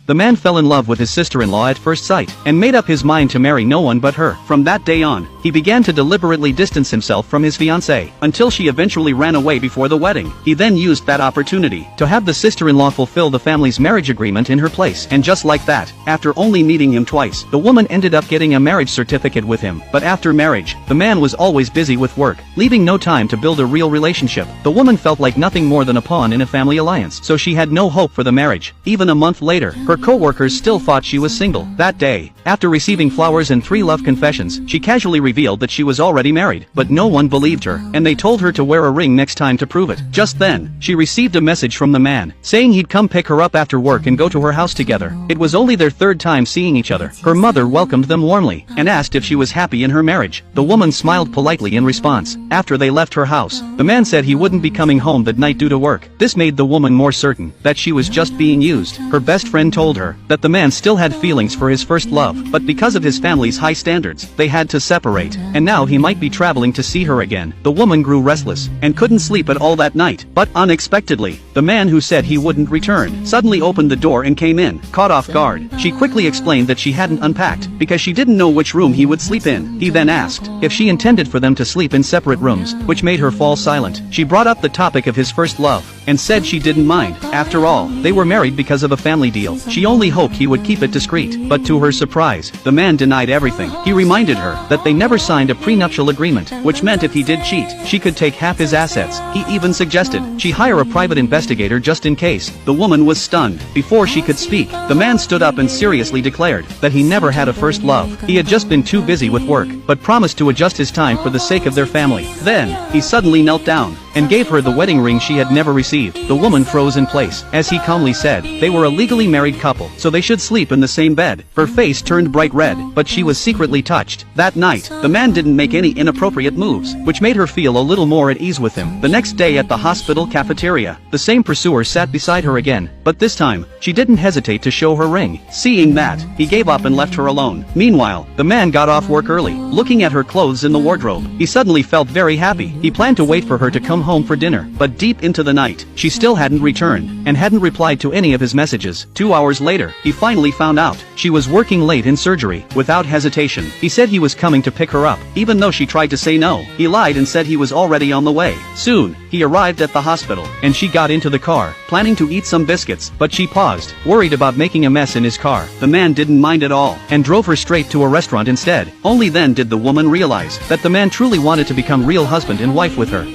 the man fell in love with his sister-in-law at first sight, and made up his mind to marry no one but her. From that day on, he began to deliberately distance himself from his fiancée, until she eventually ran away before the wedding. He then used that opportunity to have the sister-in-law fulfill the family's marriage agreement in her place. And just like that, after only meeting him twice, the woman ended up getting a marriage certificate with him. But after marriage, the man was always busy with work, leaving no time to build a real relationship. The woman felt like nothing more than a pawn in a family alliance, so she had no hope for the marriage. Even a month later, her co-workers still thought she was single. That day, after receiving flowers and 3 love confessions, she casually revealed that she was already married. But no one believed her, and they told her to wear a ring next time to prove it. Just then, she received a message from the man, saying he'd come pick her up after work and go to her house together. It was only their 3rd time seeing each other. Her mother welcomed them warmly, and asked if she was happy in her marriage. The woman smiled politely in response. After they left her house, the man said he wouldn't be coming home that night due to work. This made the woman more certain that she was just being used. Her best friend told her that the man still had feelings for his first love, but because of his family's high standards, they had to separate, and now he might be traveling to see her again. The woman grew restless, and couldn't sleep at all that night. But unexpectedly, the man who said he wouldn't return suddenly opened the door and came in. Caught off guard, she quickly explained that she hadn't unpacked, because she didn't know which room he would sleep in. He then asked if she intended for them to sleep in separate rooms, which made her fall silent. She brought up the topic of his first love, and said she didn't mind. After all, they were married because of a family deal. She only hoped he would keep it discreet. But to her surprise, the man denied everything. He reminded her that they never signed a prenuptial agreement, which meant if he did cheat, she could take half his assets. He even suggested she hire a private investigator just in case. The woman was stunned. Before she could speak, the man stood up and seriously declared that he never had a first love. He had just been too busy with work, but promised to adjust his time for the sake of their family. Then, he suddenly knelt down and gave her the wedding ring she had never received. The woman froze in place, as he calmly said they were a legally married couple, so they should sleep in the same bed. Her face turned bright red, but she was secretly touched. That night, the man didn't make any inappropriate moves, which made her feel a little more at ease with him. The next day at the hospital cafeteria, the same pursuer sat beside her again, but this time, she didn't hesitate to show her ring. Seeing that, he gave up and left her alone. Meanwhile, the man got off work early. Looking at her clothes in the wardrobe, he suddenly felt very happy. He planned to wait for her to come home for dinner, but deep into the night, she still hadn't returned, and hadn't replied to any of his messages. 2 hours later, he finally found out she was working late in surgery. Without hesitation, he said he was coming to pick her up. Even though she tried to say no, he lied and said he was already on the way. Soon, he arrived at the hospital, and she got into the car, planning to eat some biscuits, but she paused, worried about making a mess in his car. The man didn't mind at all, and drove her straight to a restaurant instead. Only then did the woman realize that the man truly wanted to become real husband and wife with her.